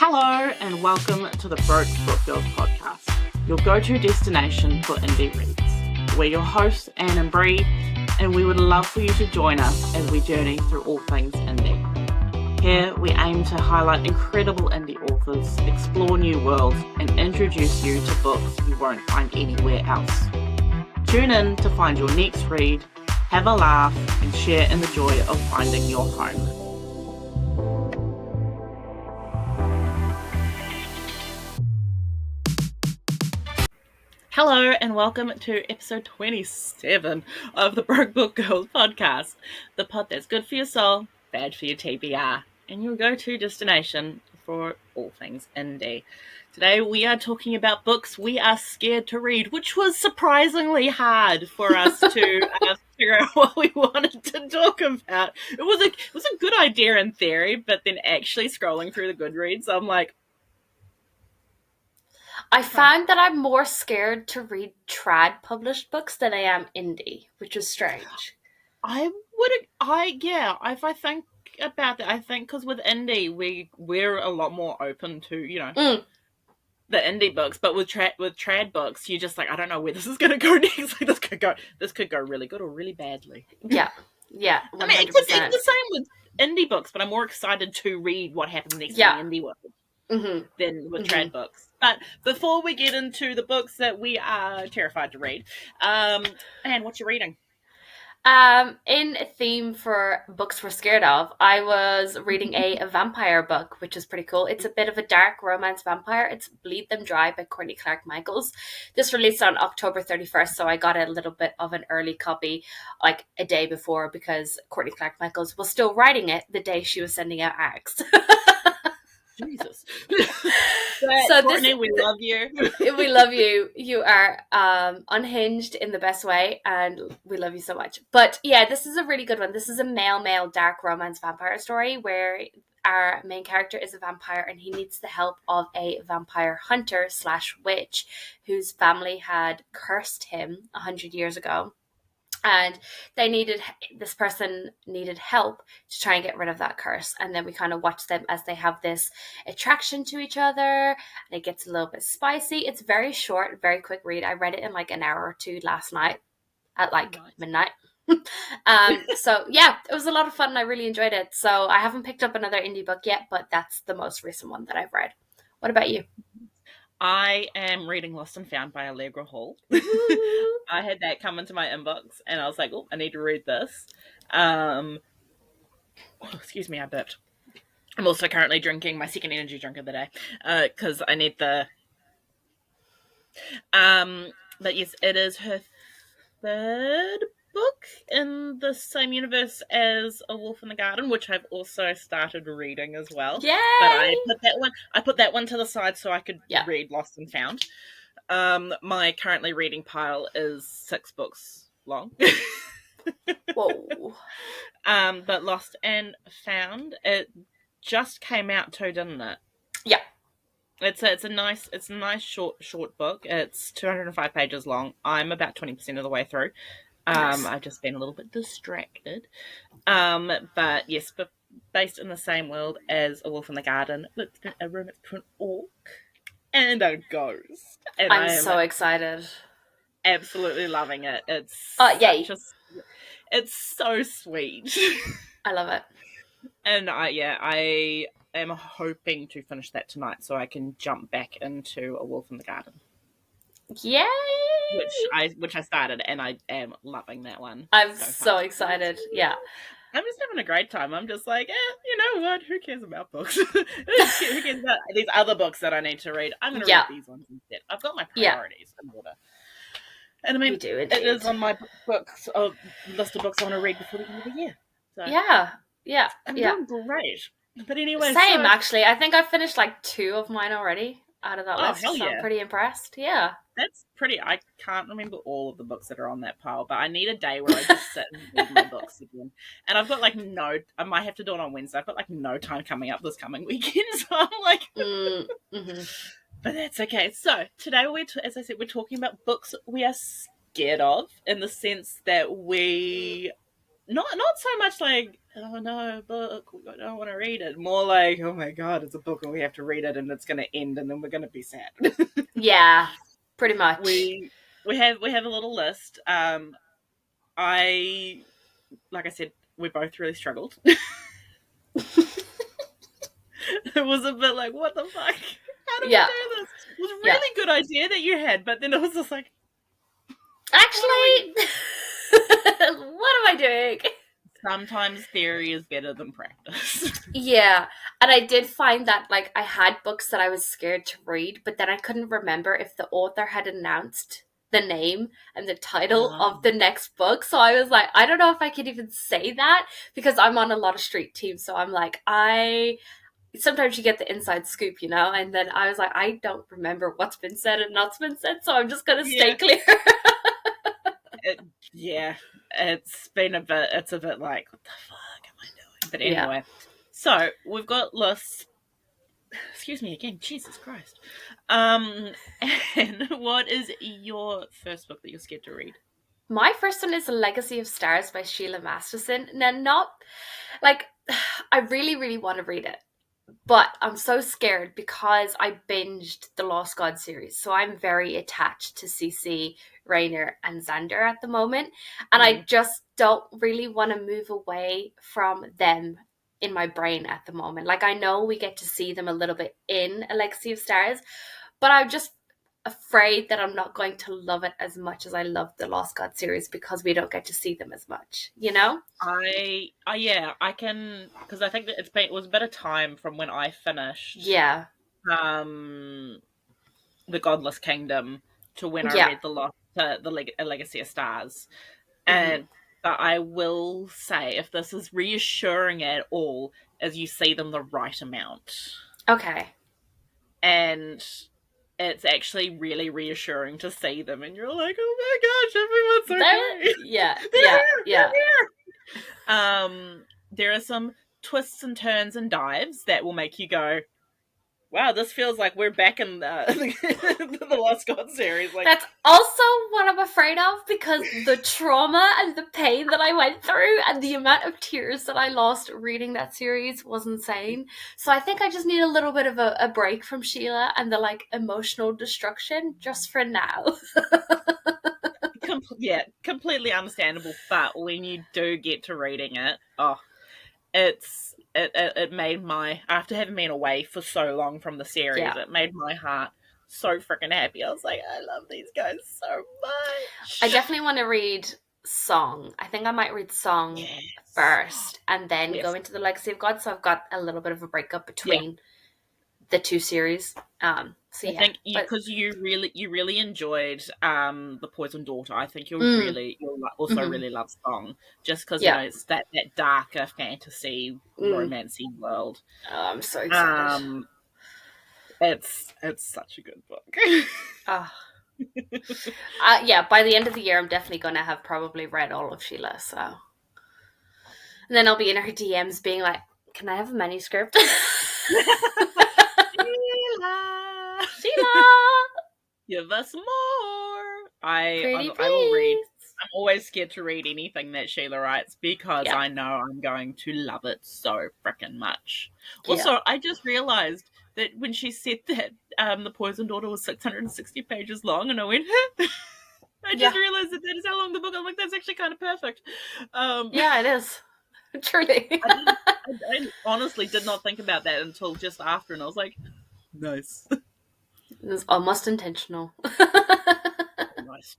Hello and welcome to the Broke Book Girls podcast, your go-to destination for indie reads. We're your hosts, Anne and Bree, and we would love for you to join us as we journey through all things indie. Here we aim to highlight incredible indie authors, explore new worlds, and introduce you to books you won't find anywhere else. Tune in to find your next read, have a laugh, and share in the joy of finding your home. Hello and welcome to episode 27 of the Broke Book Girls podcast, the pod that's good for your soul, bad for your TBR, and your go-to destination for all things indie. Today we are talking about books we are scared to read, which was surprisingly hard for us to figure out what we wanted to talk about. It was a good idea in theory, but then actually scrolling through the Goodreads, I'm like, I found that I'm more scared to read trad published books than I am indie, which is strange. If I think about that, I think because with indie, we're a lot more open to, the indie books, but with trad books, you're just like, I don't know where this is going to go next. Like, this could go really good or really badly. Yeah, 100%. I mean, it's the same with indie books, but I'm more excited to read what happens next in the indie world. Than with trad books. But before we get into the books that we are terrified to read, Anne, what you reading? In a theme for books we're scared of, I was reading a vampire book, which is pretty cool. It's a bit of a dark romance vampire. It's Bleed Them Dry by Courtney Clark Michaels. This released on October 31st, so I got a little bit of an early copy, like a day before, because Courtney Clark Michaels was still writing it the day she was sending out ARCs. Jesus. So Courtney, we love you. We love you. You are unhinged in the best way, and we love you so much. But yeah, this is a really good one. This is a male dark romance vampire story where our main character is a vampire and he needs the help of a vampire hunter / witch whose family had cursed him 100 years ago. And this person needed help to try and get rid of that curse. And then we kind of watch them as they have this attraction to each other. And it gets a little bit spicy. It's very short, very quick read. I read it in like an hour or two last night at midnight. So yeah, it was a lot of fun and I really enjoyed it. So I haven't picked up another indie book yet, but that's the most recent one that I've read. What about you? I am reading Lost and Found by Allegra Hall. I had that come into my inbox and I was like, oh, I need to read this. Excuse me, I burped. I'm also currently drinking my second energy drink of the day because I need the... But yes, it is her third book in the same universe as A Wolf in the Garden, which I've also started reading as well. Yay! But I put that one to the side so I could read Lost and Found. My currently reading pile is 6 books long. Whoa. But Lost and Found, it just came out too, didn't it? Yeah. It's a nice short book. It's 205 pages long. I'm about 20% of the way through. Nice. I've just been a little bit distracted. But yes, but based in the same world as A Wolf in the Garden, with a romance between an orc and a ghost. And I'm so excited. Absolutely loving it. It's yay. It's so sweet. I love it. And I am hoping to finish that tonight so I can jump back into A Wolf in the Garden. Yay! Which I started, and I am loving that one. I'm so excited. Yeah. I'm just having a great time. I'm just like, you know what? Who cares about books? Who cares about these other books that I need to read? I'm going to read these ones instead. I've got my priorities in order. And I mean, it is on my list of books I want to read before the end of the year. So, yeah. I'm doing great. But anyway, same actually. I think I've finished like 2 of mine already out of that list. So I'm pretty impressed. Yeah. That's pretty. I can't remember all of the books that are on that pile, but I need a day where I just sit and read my books again. And I've got I might have to do it on Wednesday. I've got no time coming up this coming weekend, so I'm like, But that's okay. So today as I said, we're talking about books we are scared of, in the sense that we not so much like oh no, a book, I don't want to read it. More like, oh my god, it's a book and we have to read it and it's going to end and then we're going to be sad. Yeah, pretty much. We have a little list. I like I said, we both really struggled. It was a bit like, what the fuck? How do we do this? It was a really good idea that you had, but then it was just like, actually, what am I doing? Sometimes theory is better than practice. Yeah, and I did find that, like, I had books that I was scared to read, but then I couldn't remember if the author had announced the name and the title of the next book. So I was like, I don't know if I could even say that, because I'm on a lot of street teams. So I'm like, sometimes you get the inside scoop, you know? And then I was like, I don't remember what's been said and not been said, so I'm just going to stay clear. It's a bit like, what the fuck am I doing? But anyway, so we've got lists. Excuse me again, Jesus Christ. And what is your first book that you're scared to read? My first one is A Legacy of Stars by Sheila Masterson. Now, not, like, I really, really want to read it, but I'm so scared because I binged the Lost God series. So I'm very attached to Cece, Rainer, and Zander at the moment. And I just don't really want to move away from them in my brain at the moment. Like, I know we get to see them a little bit in A Legacy of Stars, but I'm just afraid that I'm not going to love it as much as I love the Lost God series because we don't get to see them as much, you know? I can, because I think that it was a bit of time from when I finished the Godless Kingdom to when I read A Legacy of Stars. And but I will say, if this is reassuring at all, is you see them the right amount. Okay. And it's actually really reassuring to see them, and you're like, oh my gosh, everyone's okay. Yeah. There are some twists and turns and dives that will make you go, wow, this feels like we're back in the Lost God series. Like, that's also what I'm afraid of, because the trauma and the pain that I went through and the amount of tears that I lost reading that series was insane. So I think I just need a little bit of a break from Sheila and the, like, emotional destruction just for now. Completely understandable. But when you do get to reading it, it made after having been away for so long from the series, it made my heart so freaking happy. I was like, I love these guys so much. I definitely want to read Song. I think I might read Song first and then go into the Legacy of God. So I've got a little bit of a breakup between the two series. I think because you really enjoyed the Poison Daughter. I think you'll also really love Song, just because you know it's that darker fantasy romancy world. Oh, I'm so excited. It's such a good book. By the end of the year, I'm definitely going to have probably read all of Sheila. So, and then I'll be in her DMs being like, "Can I have a manuscript?" Sheila, give us more. I will read. I'm always scared to read anything that Sheila writes because I know I'm going to love it so freaking much. Also, I just realized that when she said that the Poison Daughter was 660 pages long, and I went, I just realized that is how long the book. I'm like, that's actually kind of perfect. It is. Truly. I honestly did not think about that until just after, and I was like, nice. It was almost intentional. Nice.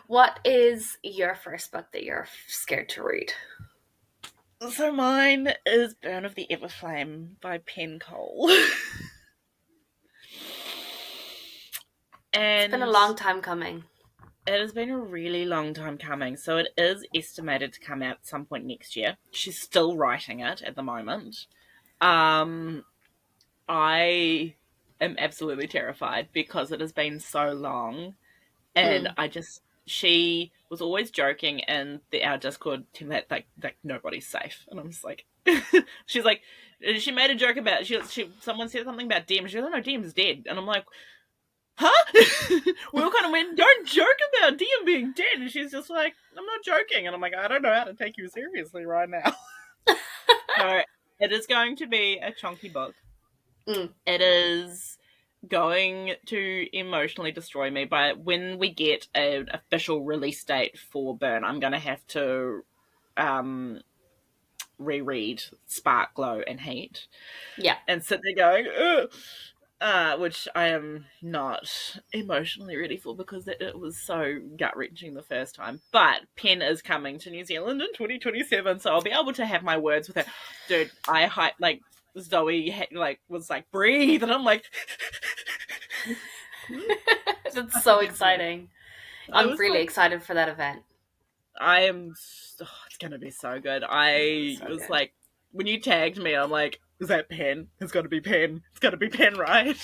What is your first book that you're scared to read? So mine is Burn of the Everflame by Penn. And it's been a long time coming. It has been a really long time coming. So it is estimated to come out at some point next year. She's still writing it at the moment. I am absolutely terrified because it has been so long. And she was always joking in our Discord team that like nobody's safe. And I'm just like, she's like, she made a joke about, someone said something about Dem. She goes, oh no, Dem's dead. And I'm like, huh? We all kind of went, don't joke about Dem being dead. And she's just like, I'm not joking. And I'm like, I don't know how to take you seriously right now. So it is going to be a chunky book. Mm. It is going to emotionally destroy me, but when we get an official release date for Burn, I'm going to have to reread Spark, Glow, and Heat. Yeah. And sit there going, ugh. Which I am not emotionally ready for because it was so gut-wrenching the first time. But Penn is coming to New Zealand in 2027, so I'll be able to have my words with her. Dude, I hype, like, Zoey was like, breathe, and I'm like... That's so exciting. I'm really excited for that event. I am... Oh, it's going to be so good. I was good. Like, when you tagged me, I'm like, is that Penn? It's got to be Penn. It's got to be Penn, right?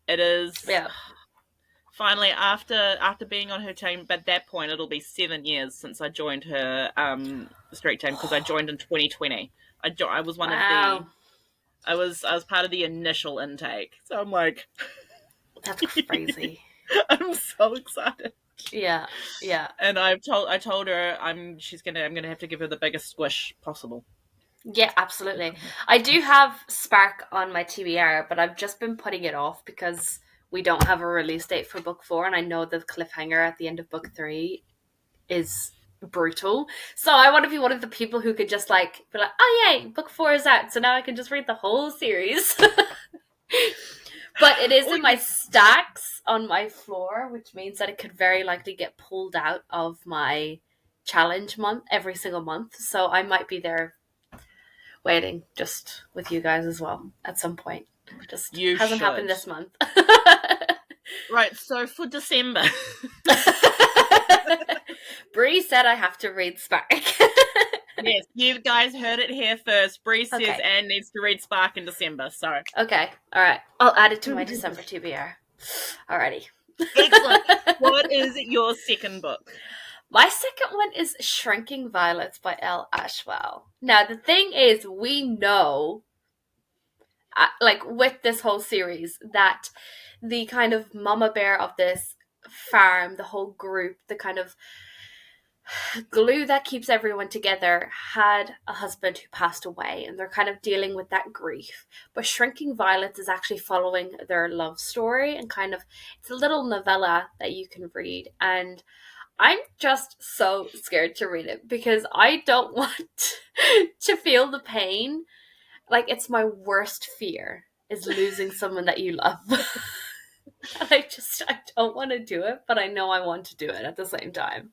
It is. Yeah. Finally, after being on her team, but at that point, it'll be 7 years since I joined her street team because I joined in 2020. I was one of the... I was part of the initial intake. So I'm like... That's crazy. I'm so excited. Yeah, yeah. And I told her I'm gonna have to give her the biggest squish possible. Yeah, absolutely. I do have Spark on my TBR, but I've just been putting it off because we don't have a release date for book 4, and I know the cliffhanger at the end of book 3 is brutal. So I want to be one of the people who could just like be like, oh yay, book 4 is out, so now I can just read the whole series. But it is in my stacks on my floor, which means that it could very likely get pulled out of my challenge month every single month. So I might be there waiting just with you guys as well at some point. Just hasn't happened this month. Right, so for December. Bree said I have to read Spark. Yes, you guys heard it here first. Bree says Anne needs to read Spark in December, so. Okay, alright. I'll add it to my December TBR. Alrighty. Excellent. What is your second book? My second one is Shrinking Violets by Elle Ashwell. Now, the thing is, we know, like, with this whole series, that the kind of mama bear of this farm, the whole group, the kind of glue that keeps everyone together, had a husband who passed away, and they're kind of dealing with that grief. But Shrinking Violets is actually following their love story, and kind of, it's a little novella that you can read, and I'm just so scared to read it because I don't want to feel the pain. Like, it's my worst fear is losing someone that you love. And I don't want to do it, but I know I want to do it at the same time.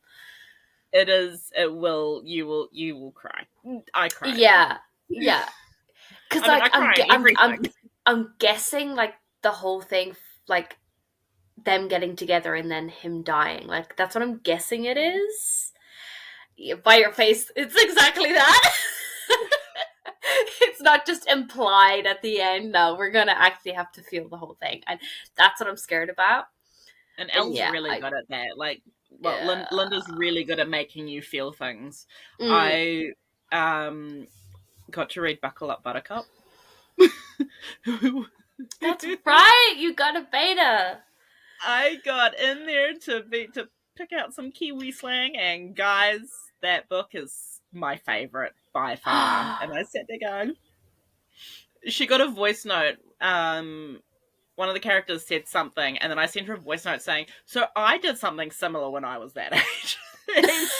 You will cry. I cry. Yeah. Because I'm guessing like the whole thing, like them getting together and then him dying. Like, that's what I'm guessing it is. Yeah, by your face, it's exactly that. It's not just implied at the end. No, we're going to actually have to feel the whole thing. And that's what I'm scared about. And Elle's really good at that. Like, Linda's really good at making you feel things. I got to read Buckle Up Buttercup. That's right. You got a beta. I got in there to pick out some Kiwi slang, and guys, that book is my favorite by far. And I sat there going, she got a voice note. One of the characters said something, and then I sent her a voice note saying, so I did something similar when I was that age. And it was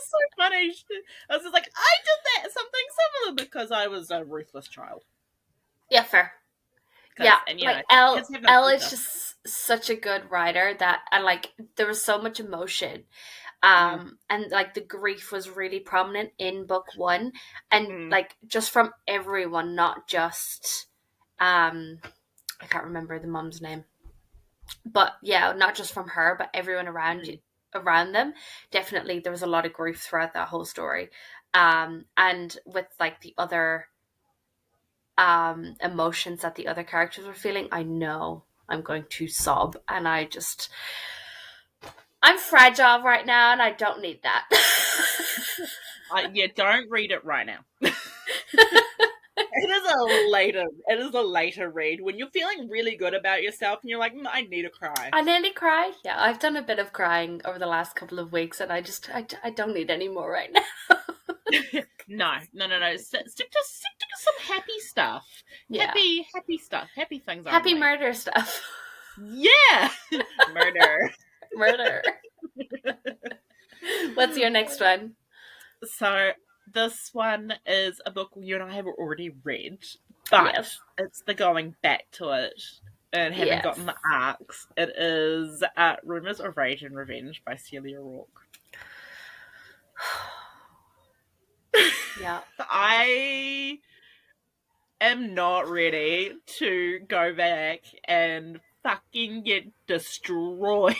so funny. I was just like, I did something similar because I was a ruthless child. Yeah, fair. Yeah, and, like Elle is just such a good writer that there was so much emotion. And like the grief was really prominent in book 1, and like just from everyone, not just I can't remember the mum's name, but yeah, not just from her, but everyone around them. Definitely, there was a lot of grief throughout that whole story. And with like the other emotions that the other characters were feeling, I know I'm going to sob, and I'm fragile right now, and I don't need that. Don't read it right now. It is a later read when you're feeling really good about yourself and you're like, I need to cry. I nearly cried. Yeah, I've done a bit of crying over the last couple of weeks, and I don't need any more right now. No. Stick to some happy stuff. Yeah. Happy stuff. Happy things Happy only. murder stuff. Yeah! Murder. What's your next one? So, this one is a book you and I have already read, but it's the going back to it and having gotten the arcs. It is Rumours of Rage and Revenge by Celia Ralk. Yeah. I am not ready to go back and fucking get destroyed.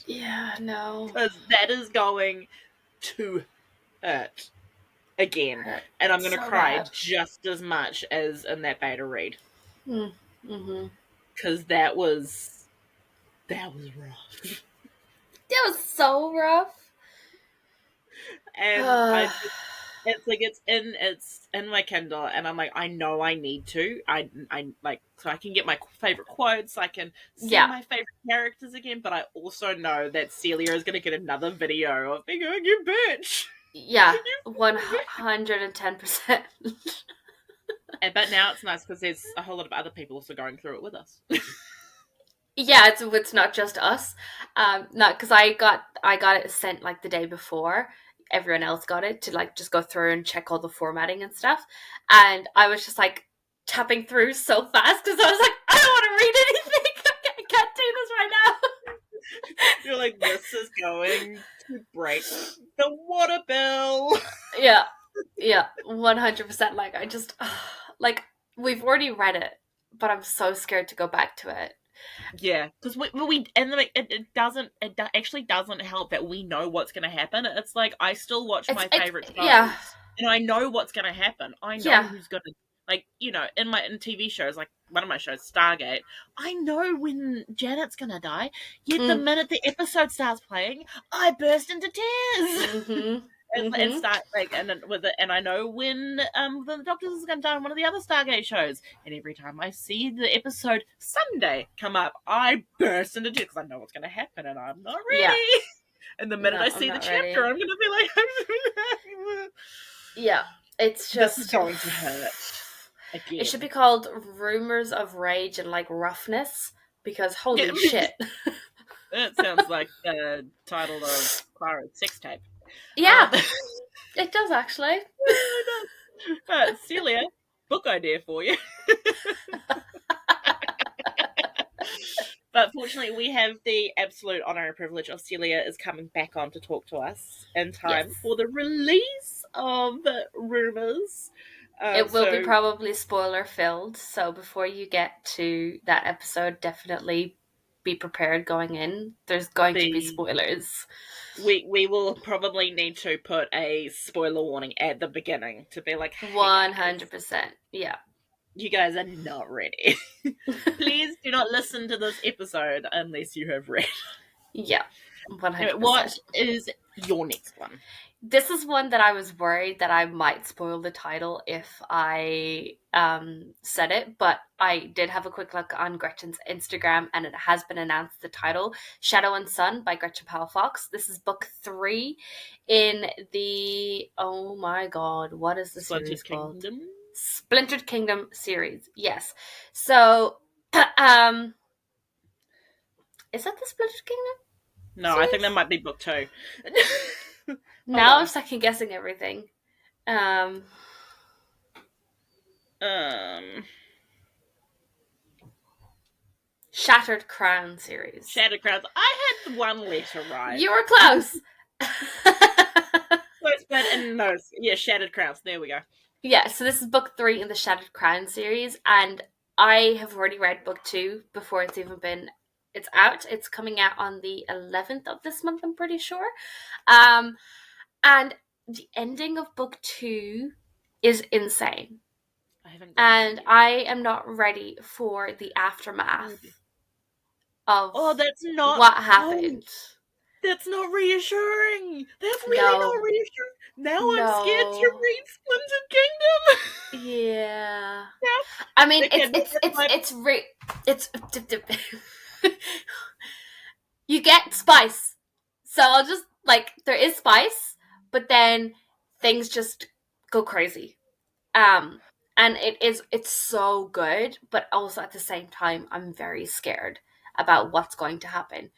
Yeah, no. Because that is going to hurt again. And I'm going to cry just as much as in that beta read. Mm-hmm. Because that was rough. That was so rough. And it's in my Kindle, and I'm like, I know I need to. I like, so I can get my favorite quotes, I can see my favorite characters again, but I also know that Celia is going to get another video of being like, you bitch. Yeah, 110%. But now it's nice because there's a whole lot of other people also going through it with us. Yeah, it's not just us. Not because I got it sent like the day before. Everyone else got it to like just go through and check all the formatting and stuff, and I was just like tapping through so fast because I was like, I don't want to read anything. I can't do this right now. You're like, this is going to break the water bill. Yeah, 100%. Like I just like we've already read it, but I'm so scared to go back to it. Yeah, because it actually doesn't help that we know what's going to happen. It's like I still watch my favorite shows, and I know what's going to happen. I know who's going to, like, you know, in TV shows, like one of my shows, Stargate. I know when Janet's going to die. Yet the minute the episode starts playing, I burst into tears. Mm-hmm. And start like, and then with it, and I know when the Doctors is going to die on one of the other Stargate shows, and every time I see the episode Sunday come up, I burst into tears because I know what's going to happen, and I'm not ready. Yeah. And the minute I see the chapter, I'm going to be like, yeah, it's just this is going to hurt. Again. It should be called Rumors of Rage and like Roughness, because holy shit. It sounds like the title of Clara's sex tape. Yeah, it does actually. Celia, book idea for you. But fortunately, we have the absolute honour and privilege of Celia is coming back on to talk to us in time for the release of Rumours. It will be probably spoiler filled, so before you get to that episode, definitely be prepared going in. There's going to be spoilers. We will probably need to put a spoiler warning at the beginning to be like, hey 100%. Yeah. You guys are not ready. Please do not listen to this episode unless you have read. Yeah. 100%. What is your next one? This is one that I was worried that I might spoil the title if I said it, but I did have a quick look on Gretchen's Instagram and it has been announced the title, Shadow and Sun by Gretchen Powell. This is book 3 in the, oh my god, what is the series called? Splintered Kingdom series, yes. So, is that the Splintered Kingdom? No, series? I think that might be book 2. Now I'm second guessing everything. Shattered Crown series. Shattered Crowns. I had one letter right. You were close. Shattered Crowns. There we go. Yeah, so this is book 3 in the Shattered Crown series, and I have already read book 2 before it's even been. It's out. It's coming out on the 11th of this month, I'm pretty sure. And the ending of book 2 is insane. I am not ready for the aftermath of that's not what happened. That's not reassuring. That's really not reassuring. Now I'm scared to read Splintered Kingdom. Yeah. I mean, it's you get spice. So I'll just, like, there is spice, but then things just go crazy. And it's so good, but also at the same time, I'm very scared about what's going to happen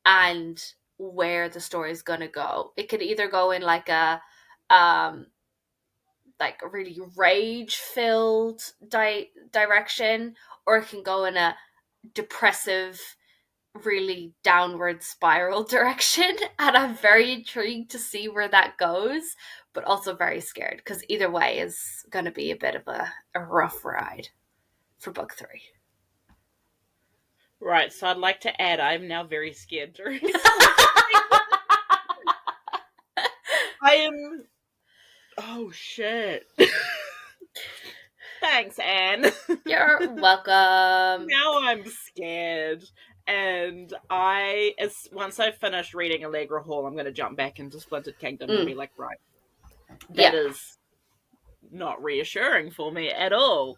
and where the story is going to go. It could either go in like um a really rage filled direction, or it can go in a depressive, really downward spiral direction. And I'm very intrigued to see where that goes, but also very scared because either way is going to be a bit of a rough ride for book 3. Right, so I'd like to add, I'm now very scared to read. I am... Oh, shit. Thanks, Anne. You're welcome. Now I'm scared. And once I finish reading Allegra Hall, I'm going to jump back into Splintered Kingdom and be like, right, that is not reassuring for me at all.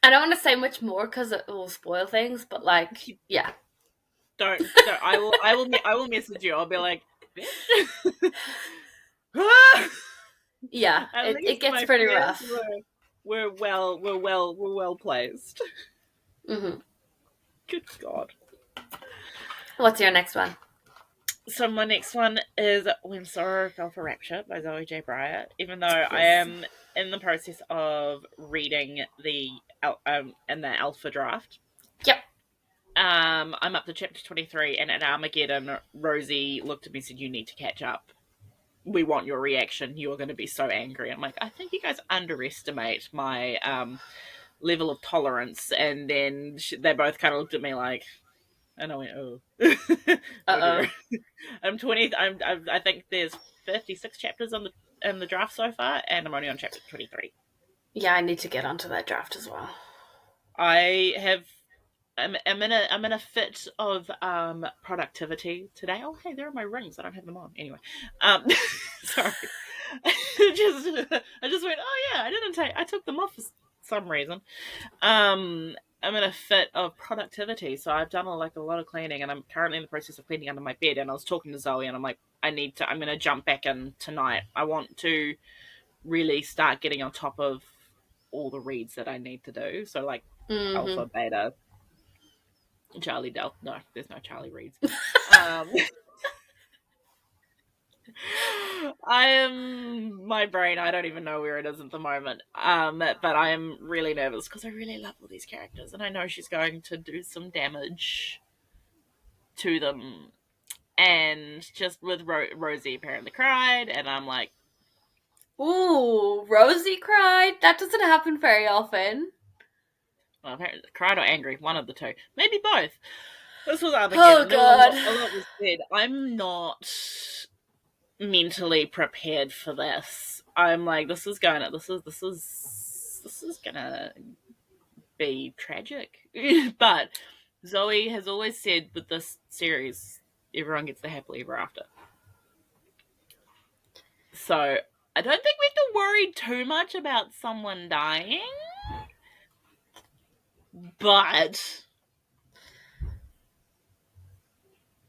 I don't want to say much more because it will spoil things, but like, yeah. Don't. I will message you. I'll be like, yeah, it gets pretty rough. We're well placed. Mm-hmm. Good God. What's your next one? So my next one is When Sorrow Fell for Rapture by Zoey J. Briar. Even though I am in the process of reading the alpha draft. Yep. I'm up to chapter 23, and at Armageddon, Rosie looked at me and said, "You need to catch up. We want your reaction. You are going to be so angry." I'm like, I think you guys underestimate my level of tolerance. And then they both kind of looked at me like, and I went, "Oh, Uh-oh." I think there's 56 chapters in the draft so far, and I'm only on chapter 23. Yeah, I need to get onto that draft as well. I'm in a fit of productivity today. Oh, hey, there are my rings. I don't have them on anyway. Sorry. I just went, oh yeah, I took them off for some reason. I'm in a fit of productivity, so I've done a lot of cleaning, and I'm currently in the process of cleaning under my bed. And I was talking to Zoey, and I'm like, I'm going to jump back in tonight. I want to really start getting on top of all the reads that I need to do. So like Alpha, Beta, Charlie Delta. No, there's no Charlie reads. My brain, I don't even know where it is at the moment. But I am really nervous because I really love all these characters, and I know she's going to do some damage to them. And just with Rosie apparently cried, and I'm like, ooh, Rosie cried? That doesn't happen very often. Well, apparently cried or angry, one of the two. Maybe both. This was Armageddon. Oh, God. A lot was said. I'm not mentally prepared for this. I'm like, this is gonna be tragic. But Zoey has always said with this series, everyone gets the happily ever after. So I don't think we have to worry too much about someone dying. But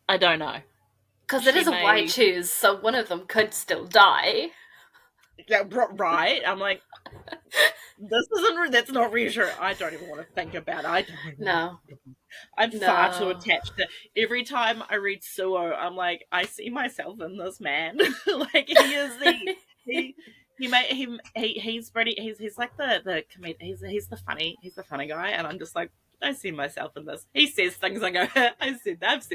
I don't know. Because it is a white choose, so one of them could still die. Yeah, right. I'm like, that's not reassuring. I don't even want to think about it. I'm far too attached to every time I read Suo, I'm like, I see myself in this man. Like he is he's like the comedian, he's the funny guy, and I'm just like, I see myself in this. He says things, I go, I've said that.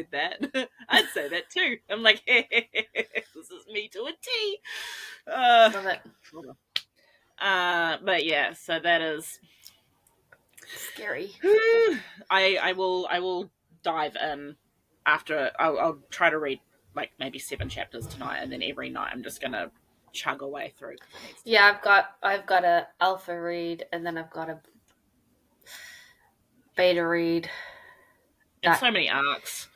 I'd say that too. I'm like, this is me to a T. Love it. But yeah, so that is scary. I will dive in after. I'll try to read like maybe 7 chapters tonight, and then every night I'm just gonna chug away through. Yeah, I've got a alpha read, and then I've got a beta read. And so many arcs.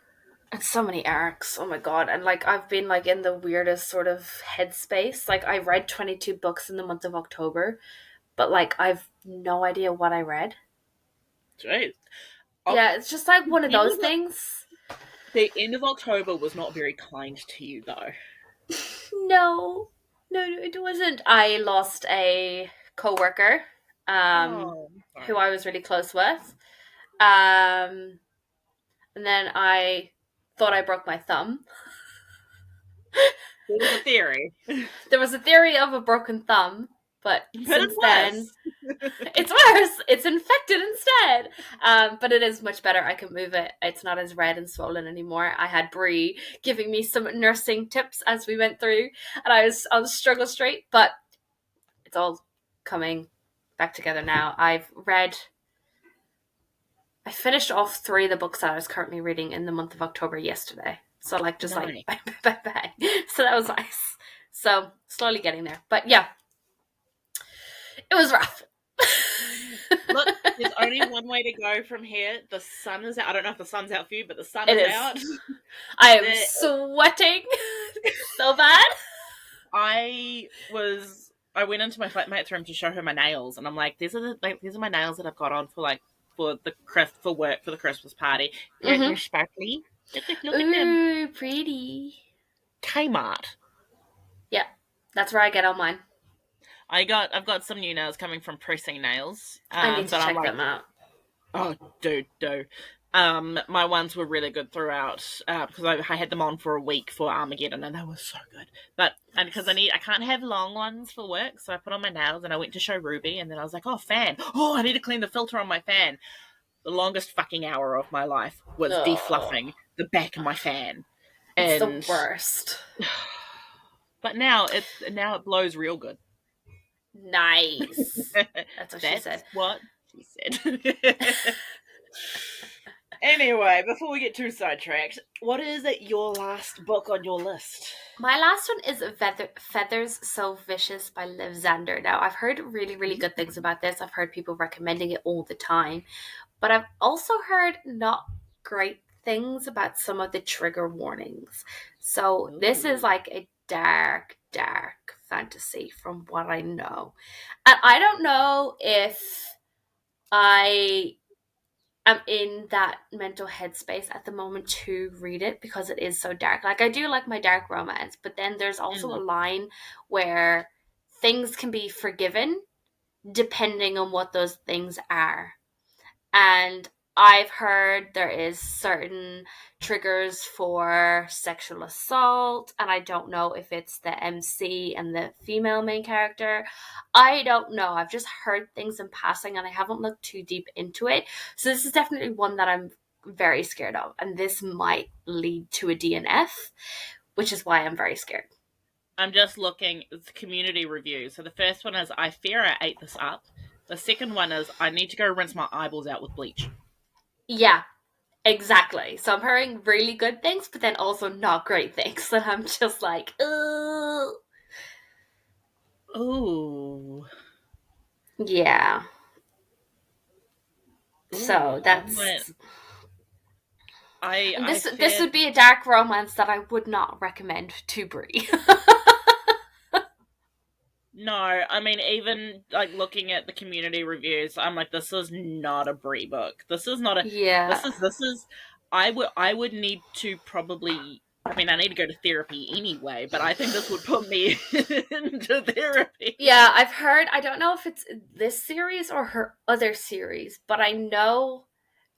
And so many arcs. Oh my god. And like I've been like in the weirdest sort of headspace. Like I read 22 books in the month of October, but like I've no idea what I read. Jeez. Yeah, it's just like one of those things. The end of October was not very kind to you though. No. No, it wasn't. I lost a co-worker, Oh, who sorry. I was really close with. And then I thought I broke my thumb. There was a theory. There was a theory of a broken thumb, but But it's since then, worse. it's worse. It's infected instead. But it is much better. I can move it. It's not as red and swollen anymore. I had Bree giving me some nursing tips as we went through, and I was on struggle straight, but it's all coming back together now. I finished off 3 of the books that I was currently reading in the month of October yesterday. So just like Nice. bang, bang, bang, bang. So that was nice. So slowly getting there. But yeah, it was rough. Look, there's only one way to go from here. The sun is out. I don't know if the sun's out for you, but the sun It is is. out. I am sweating so bad. I went into my flatmate's room to show her my nails, and I'm like, these are my nails that I've got on for work for the Christmas party. They're sparkly. Look at them. Ooh, pretty. Kmart. Yeah, that's where I get all mine. I've got some new nails coming from Pressing Nails. I need to but I'm check like, them out. oh, do. My ones were really good throughout because I had them on for a week for Armageddon, and they were so good. And because I can't have long ones for work, so I put on my nails and I went to show Ruby, and then I was like, oh, fan. Oh, I need to clean the filter on my fan. The longest fucking hour of my life was defluffing the back of my fan. It's And the worst. But now it blows real good. Nice. That's what she said. What she said. Anyway, before we get too sidetracked, what is your last book on your list? My last one is Feathers So Vicious by Liv Zander. Now, I've heard really, really good things about this. I've heard people recommending it all the time. But I've also heard not great things about some of the trigger warnings. So this is like a dark, dark fantasy from what I know. And I don't know if I am in that mental headspace at the moment to read it because it is so dark. Like, I do like my dark romance, but then there's also a line where things can be forgiven depending on what those things are. And I've heard there is certain triggers for sexual assault, and I don't know if it's the MC and the female main character. I don't know. I've just heard things in passing, and I haven't looked too deep into it. So this is definitely one that I'm very scared of, and this might lead to a DNF, which is why I'm very scared. I'm just looking at the community reviews. So the first one is, I fear I ate this up. The second one is, I need to go rinse my eyeballs out with bleach. Yeah, exactly. So I'm hearing really good things, but then also not great things. And I'm just like, ugh. Ooh. Yeah. So that's... This would be a dark romance that I would not recommend to Bree. No, I mean, even like looking at the community reviews, I'm like, this is not a Bree book. This is not a. Yeah. This is. I would need to probably. I mean, I need to go to therapy anyway, but I think this would put me into therapy. Yeah, I've heard. I don't know if it's this series or her other series, but I know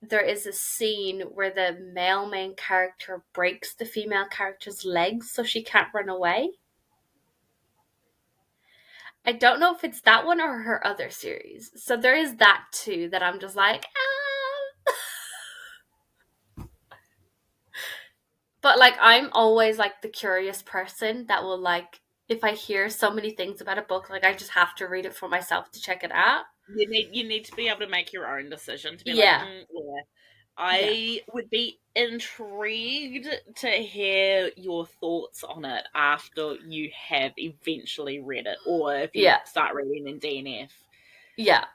there is a scene where the male main character breaks the female character's legs so she can't run away. I don't know if it's that one or her other series. So there is that too that I'm just like, But like, I'm always like the curious person that will, like, if I hear so many things about a book, like, I just have to read it for myself to check it out. You need to be able to make your own decision to be Yeah. like, yeah. I would be intrigued to hear your thoughts on it after you have eventually read it, or if you start reading in DNF. Yeah.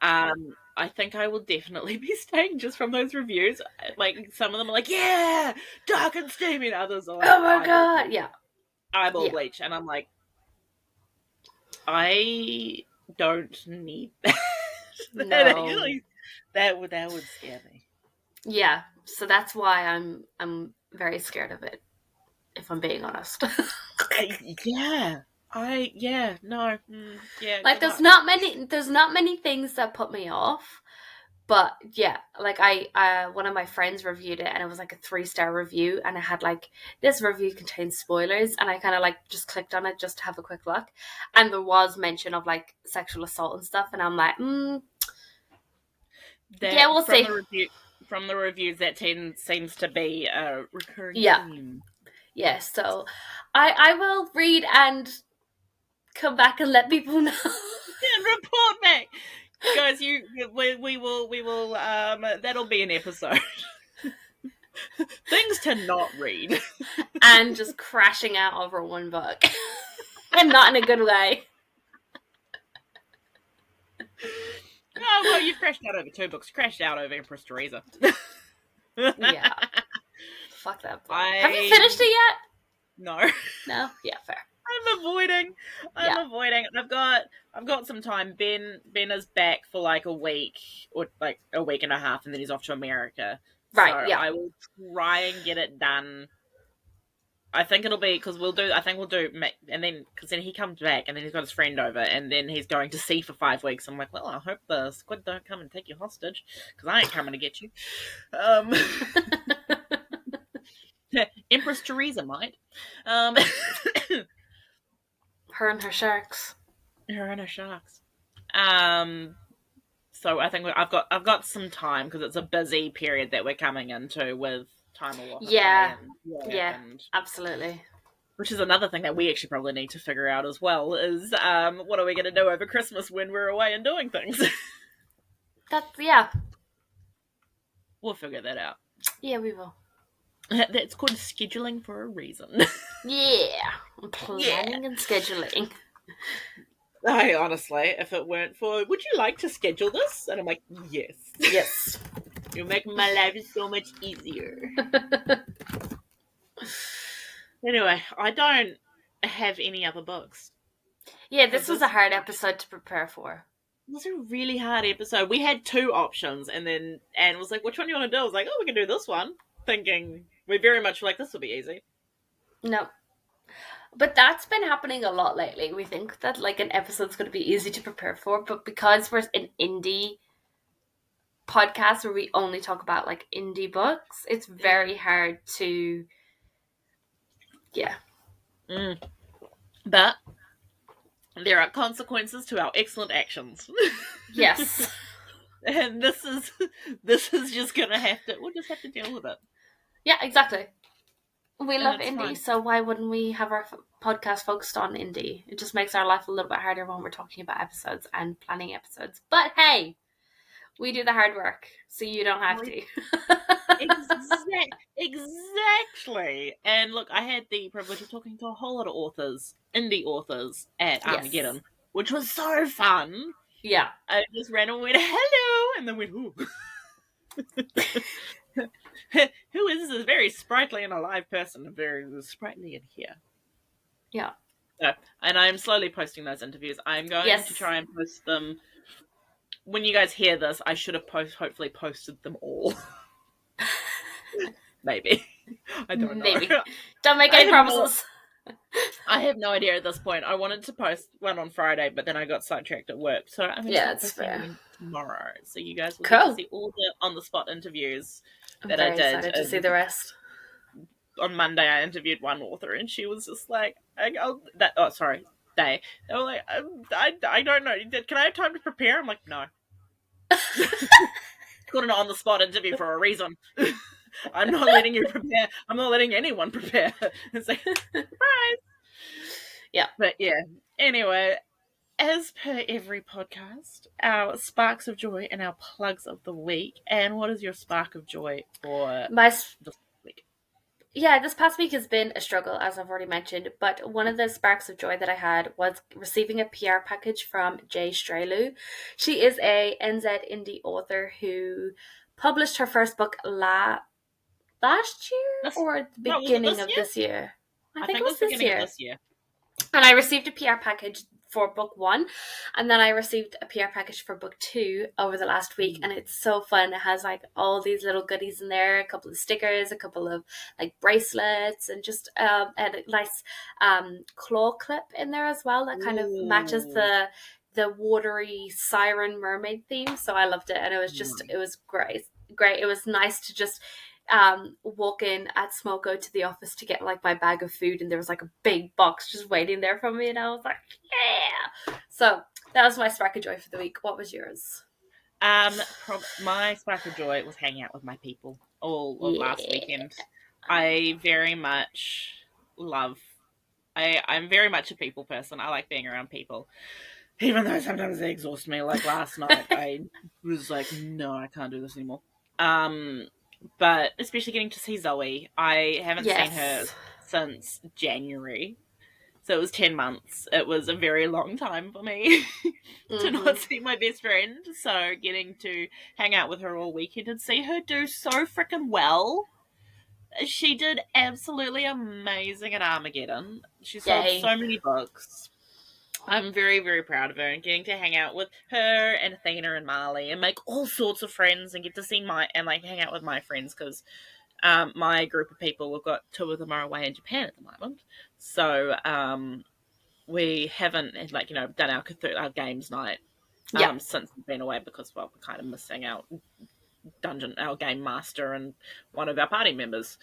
I think I will definitely be staying just from those reviews. Like, some of them are like, yeah, dark and steamy, and others are like, oh my god, yeah. Eyeball bleach. And I'm like, I don't need that. No. that would scare me. Yeah, so that's why I'm very scared of it, if I'm being honest. Yeah. Like there's not many things that put me off. But yeah, like one of my friends reviewed it and it was like a 3-star review and it had like, this review contains spoilers, and I kind of like just clicked on it just to have a quick look, and there was mention of like sexual assault and stuff, and I'm like, yeah, we'll see. From the reviews, that seems to be a recurring theme. Yeah, so I will read and come back and let people know. And report back. Guys, we will that'll be an episode. Things to not read. And just crashing out over one book. And not in a good way. Oh, well, you've crashed out over 2 books. Crashed out over Empress Teresa. Yeah. Fuck that book. Have you finished it yet? No. No? Yeah, fair. I'm avoiding. I've got some time. Ben is back for like a week or like a week and a half, and then he's off to America. Right. So yeah. I will try and get it done. I think it'll be because we'll do, and then because then he comes back, and then he's got his friend over, and then he's going to sea for 5 weeks. I'm like, well, I hope the squid don't come and take you hostage, because I ain't coming to get you. Empress Teresa might. Her and her sharks. So I think I've got some time, because it's a busy period that we're coming into with time off. Yeah, and absolutely. Which is another thing that we actually probably need to figure out as well, is what are we going to do over Christmas when we're away and doing things? We'll figure that out. Yeah, we will. That's called scheduling for a reason. Yeah, planning and scheduling. I honestly, if it weren't for, would you like to schedule this? And I'm like, yes. Yes. You'll make my life so much easier. Anyway, I don't have any other books. Yeah, this was a hard episode to prepare for. It was a really hard episode. We had 2 options, and then Anne was like, which one do you want to do? I was like, oh, we can do this one. Thinking, we very much like, this will be easy. No. But that's been happening a lot lately. We think that like an episode's going to be easy to prepare for, but because we're an indie podcast where we only talk about like indie books, it's very hard to But there are consequences to our excellent actions. Yes. And this is just gonna we'll just have to deal with it. Yeah, exactly. We love indie, fun. so why wouldn't we have our podcast focused on indie? It just makes our life a little bit harder when we're talking about episodes and planning episodes. But hey, we do the hard work, so you don't have to. Exactly. And look, I had the privilege of talking to a whole lot of indie authors at Armageddon, which was so fun. Yeah. I just randomly went, hello, and then went, ooh. Who is this very sprightly and alive person? Very sprightly in here. Yeah. And I'm slowly posting those interviews. I'm going to try and post them. When you guys hear this, I should have hopefully posted them all. Maybe. I don't know. Maybe. Don't make any promises. I have no idea at this point. I wanted to post one on Friday, but then I got sidetracked at work. So I'm going to post one tomorrow. So you guys will get to see all the on-the-spot interviews that I did. I'm excited to see the rest. On Monday, I interviewed one author, and she was just like, they were like, I don't know. Can I have time to prepare? I'm like, no. Got an on-the-spot interview for a reason. I'm not letting you prepare. I'm not letting anyone prepare. It's like, surprise. Yeah. But yeah. Anyway, as per every podcast, our sparks of joy and our plugs of the week. And what is your spark of joy for this week? Yeah, this past week has been a struggle, as I've already mentioned. But one of the sparks of joy that I had was receiving a PR package from Jay Strelu. She is a NZ indie author who published her first book last year or the beginning of this year. I think it was this year. This year. And I received a PR package for book 1, and then I received a PR package for book 2 over the last week, and it's so fun. It has like all these little goodies in there, a couple of stickers, a couple of like bracelets, and just and a nice claw clip in there as well that kind of matches the watery siren mermaid theme. So I loved it, and it was great. It was nice to just walk in at Smoko to the office to get like my bag of food, and there was like a big box just waiting there for me, and I was like, yeah. So that was my spark of joy for the week. What was yours? My spark of joy was hanging out with my people all of last weekend. I very much I'm very much a people person. I like being around people, even though sometimes they exhaust me. Like last night, I was like, no, I can't do this anymore. But especially getting to see Zoey. I haven't seen her since January. So it was 10 months. It was a very long time for me to not see my best friend. So getting to hang out with her all weekend and see her do so freaking well. She did absolutely amazing at Armageddon. She sold so many books. I'm very, very proud of her, and getting to hang out with her and Athena and Marley and make all sorts of friends and get to see hang out with my friends, because my group of people, we've got 2 of them are away in Japan at the moment. So we haven't done our games night since we've been away, because we're kind of missing our game master and one of our party members.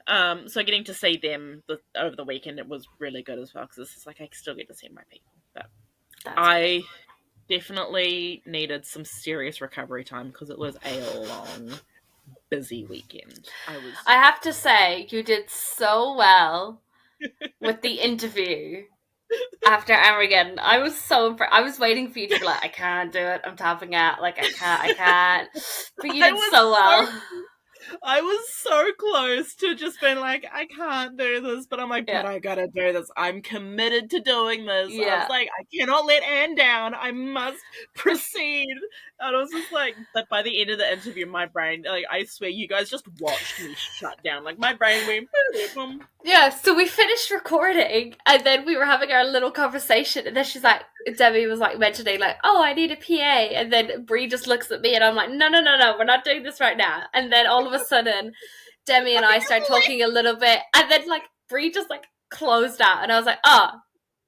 So getting to see them over the weekend, it was really good as well, because it's like I still get to see my people. But I definitely needed some serious recovery time, because it was a long, busy weekend. I have to say, you did so well with the interview after Armageddon. I was so impressed. I was waiting for you to be like, I can't do it. I'm tapping out. Like, I can't. But you did so well. I was so close to just being like, I can't do this, but I'm like, but I gotta do this. I'm committed to doing this. I was like, I cannot let Anne down. I must proceed. And I was just like, but by the end of the interview, my brain, like, I swear, you guys just watched me shut down. Like, my brain went, boom. Yeah, so we finished recording, and then we were having our little conversation, and then Debbie was like mentioning like, oh, I need a PA, and then Bree just looks at me, and I'm like, no, we're not doing this right now. And then all of a sudden, Demi and I start talking a little bit, and then like Bree just like closed out, and I was like, oh,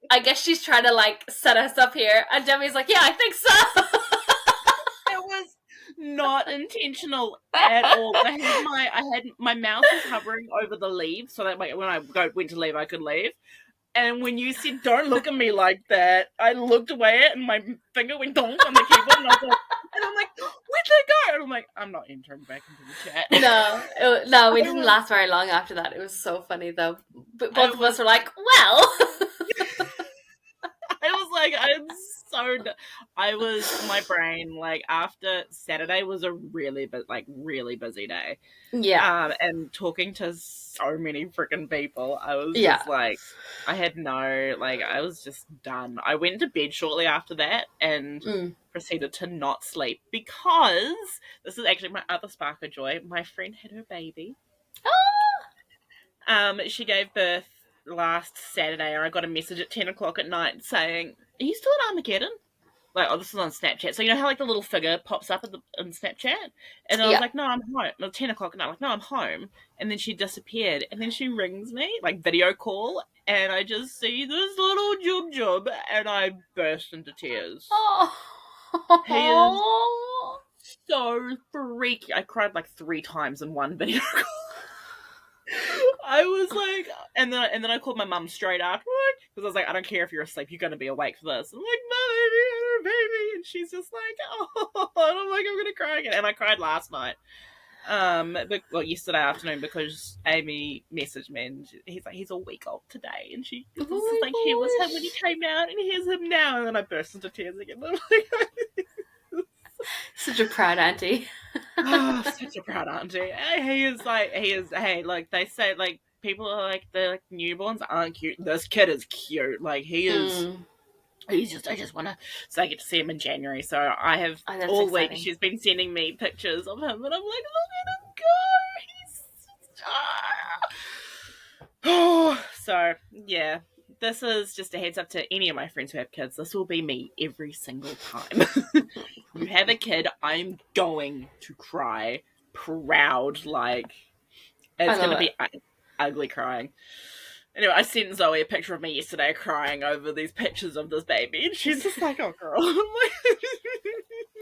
I guess she's trying to like set us up here. And Demi's like, yeah, I think so. It was not intentional at all. I had my mouse was hovering over the leave, so that when I went to leave, I could leave. And when you said, don't look at me like that, I looked away and my finger went donk on the keyboard, and I'm like, where'd they go? And I'm like, I'm not entering back into the chat. No, we didn't last very long after that. It was so funny though. But both of us were like, well. My brain, like, after Saturday was a really busy day. Yeah. And talking to so many freaking people, I was just like, I was just done. I went to bed shortly after that and proceeded to not sleep, because this is actually my other spark of joy. My friend had her baby. She gave birth last Saturday, and I got a message at 10 o'clock at night saying, are you still at Armageddon? Like, this is on Snapchat. So you know how like the little figure pops up in Snapchat? And I was like, no, I'm home. It was 10 o'clock at night. Like, no, I'm home. And then she disappeared. And then she rings me, like video call, and I just see this little jub, and I burst into tears. Oh. He is so freaky. I cried like 3 times in one video call. I was like, and then I called my mum straight afterward, because I was like, I don't care if you're asleep, you're going to be awake for this. I'm like, no, baby, and she's just like, oh, and I'm like, I'm going to cry again. And I cried last night, yesterday afternoon, because Amy messaged me, and he's like, he's a week old today, and she was like, here was him when he came out, and here's him now, and then I burst into tears again. I'm like, such a proud auntie. Oh, such a proud auntie. Hey, like they say, like people are like, they're like, newborns aren't cute. This kid is cute. Like I just want to, so I get to see him in January. So I have all week, she's been sending me pictures of him, and I'm like, look at him go. So yeah, this is just a heads up to any of my friends who have kids. This will be me every single time. You have a kid, I'm going to cry proud, like, it's going to be ugly crying. Anyway, I sent Zoey a picture of me yesterday crying over these pictures of this baby, and she's just like, oh, girl. I'm like,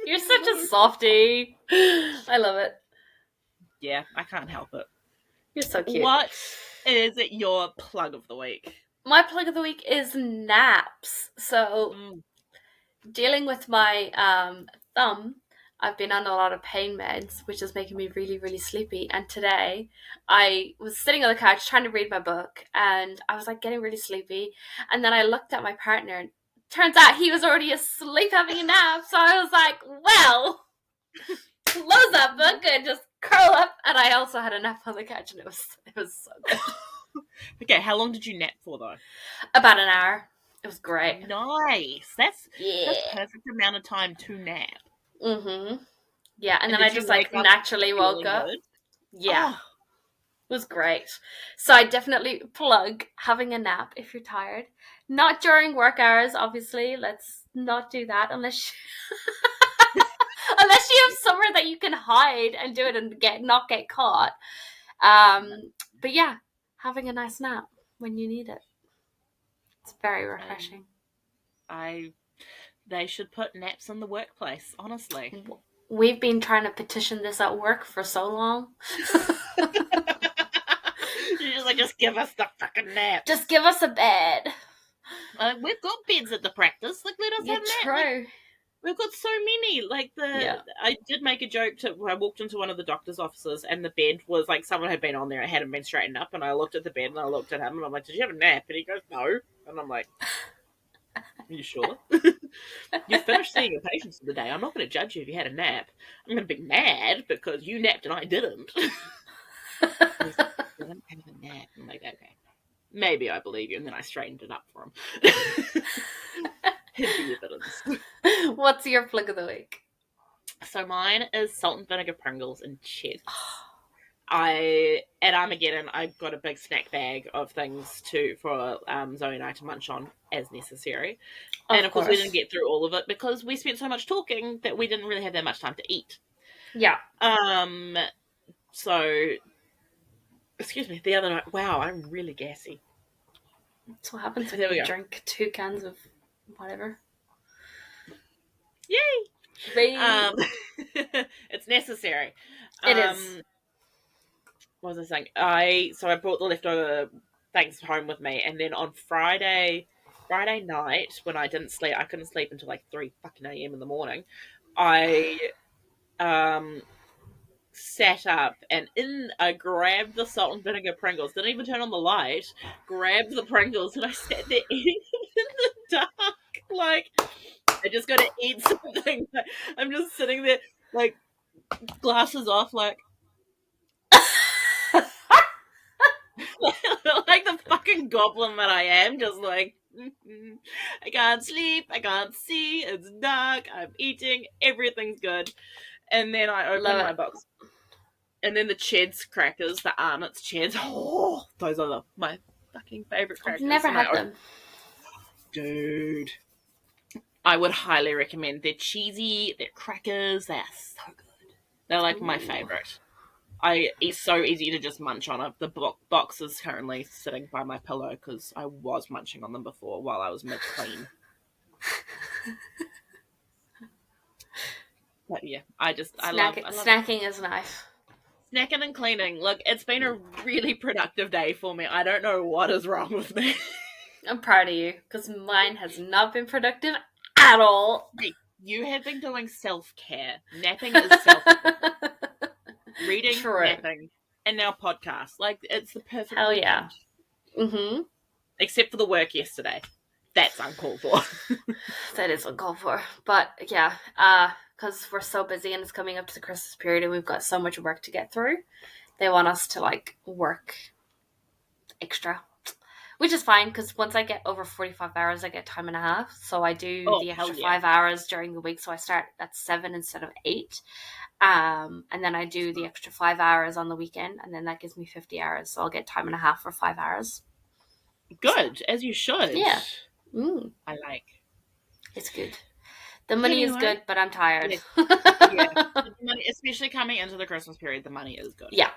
you're such a softie. I love it. Yeah, I can't help it. You're so cute. What is your plug of the week? My plug of the week is naps. So, dealing with my thumb, I've been on a lot of pain meds, which is making me really, really sleepy. And today, I was sitting on the couch trying to read my book, and I was like getting really sleepy. And then I looked at my partner, and turns out he was already asleep having a nap. So I was like, well, close that book and just curl up. And I also had a nap on the couch, and it was so good. Okay, how long did you nap for, though? About an hour. It was great. Nice. That's perfect amount of time to nap. Mm-hmm. Yeah, and then I just like naturally woke up. Good? Yeah. Oh. It was great. So I definitely plug having a nap if you're tired. Not during work hours, obviously. Let's not do that unless unless you have somewhere that you can hide and do it and not get caught. But yeah, having a nice nap when you need it. It's very refreshing. They should put naps in the workplace, honestly. We've been trying to petition this at work for so long. You're just like, just give us the fucking nap. Just give us a bed. We've got beds at the practice. Like, let us have naps. True. Like, we've got so many. Like, I did make a joke I walked into one of the doctor's offices, and the bed was like, someone had been on there and hadn't been straightened up, and I looked at the bed and I looked at him and I'm like, did you have a nap? And he goes, no. And I'm like, are you sure? You finished seeing your patients for the day. I'm not going to judge you if you had a nap. I'm going to be mad because you napped and I didn't. I didn't have a nap. I'm like, okay, maybe I believe you. And then I straightened it up for him. Hid the evidence. What's your plug of the week? So mine is salt and vinegar Pringles and cheese. At Armageddon, I got a big snack bag of things for Zoe and I to munch on as necessary. And of course we didn't get through all of it because we spent so much talking that we didn't really have that much time to eat. Yeah. So, excuse me, the other night, wow, I'm really gassy. That's what happens when you drink 2 cans of whatever. Yay! It's necessary. It is. What was I saying? I brought the leftover things home with me, and then on Friday night when I couldn't sleep until like 3 fucking a.m. in the morning. I sat up and I grabbed the salt and vinegar Pringles. Didn't even turn on the light. Grabbed the Pringles and I sat there eating in the dark. Like, I just got to eat something. I'm just sitting there, like, glasses off, like. Like the fucking goblin that I am, just like, I can't sleep, I can't see, it's dark, I'm eating, everything's good. And then I open my box. And then the Ched's crackers, the Arnott's Ched's, those are my fucking favourite crackers. I've never had them. Dude. I would highly recommend. They're cheesy, they're crackers, they're so good. They're like my favourite. It's so easy to just munch on it. The box is currently sitting by my pillow because I was munching on them before while I was mid-clean. But yeah, I love snacking is nice. Snacking and cleaning. Look, it's been a really productive day for me. I don't know what is wrong with me. I'm proud of you because mine has not been productive at all. You have been doing self-care. Napping is self-care. Reading, napping, and now podcast. Like, it's the perfect Hell yeah. Mm-hmm. Except for the work yesterday. That's uncalled for. That is uncalled for. But, yeah, because we're so busy and it's coming up to the Christmas period and we've got so much work to get through, they want us to, like, work extra. Which is fine, because once I get over 45 hours, I get time and a half. So I do the extra 5 hours during the week. So I start at 7 instead of 8. And then I do the extra 5 hours on the weekend. And then that gives me 50 hours. So I'll get time and a half for 5 hours. Good, as you should. Yeah. I like. It's good. The money is good, but I'm tired. Yeah. The money, especially coming into the Christmas period, the money is good. Yeah.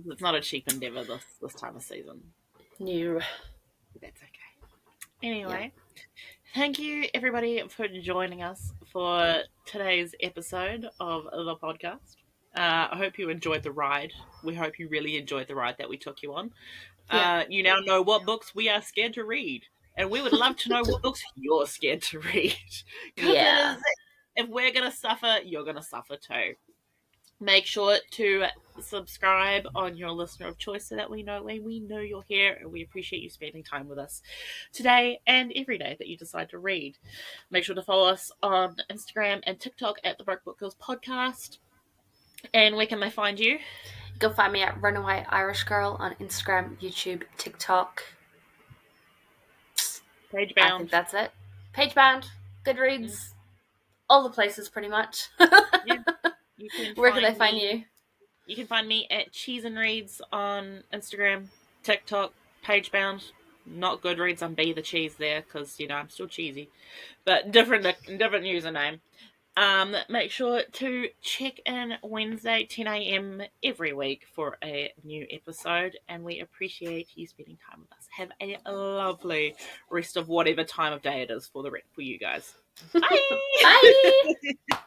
It's not a cheap endeavour this time of season. No. That's okay. Anyway, thank you everybody for joining us for today's episode of the podcast. I hope you enjoyed the ride. We hope you really enjoyed the ride that we took you on. You now know what books we are scared to read. And we would love to know what books you're scared to read. Because if we're going to suffer, you're going to suffer too. Make sure to subscribe on your listener of choice so that we know when we know you're here and we appreciate you spending time with us today and every day that you decide to read. Make sure to follow us on Instagram and TikTok at the Broke Book Girls Podcast. And where can they find you? You can find me at Runaway Irish Girl on Instagram, YouTube, TikTok. Pagebound. I think that's it. Pagebound, Goodreads, all the places pretty much. Where can they find you? You can find me at Cheese and Reads on Instagram, TikTok, Pagebound. Not Goodreads, I'm Be the Cheese there because, I'm still cheesy. But different username. Make sure to check in Wednesday, 10 a.m. every week for a new episode. And we appreciate you spending time with us. Have a lovely rest of whatever time of day it is for you guys. Bye! Bye!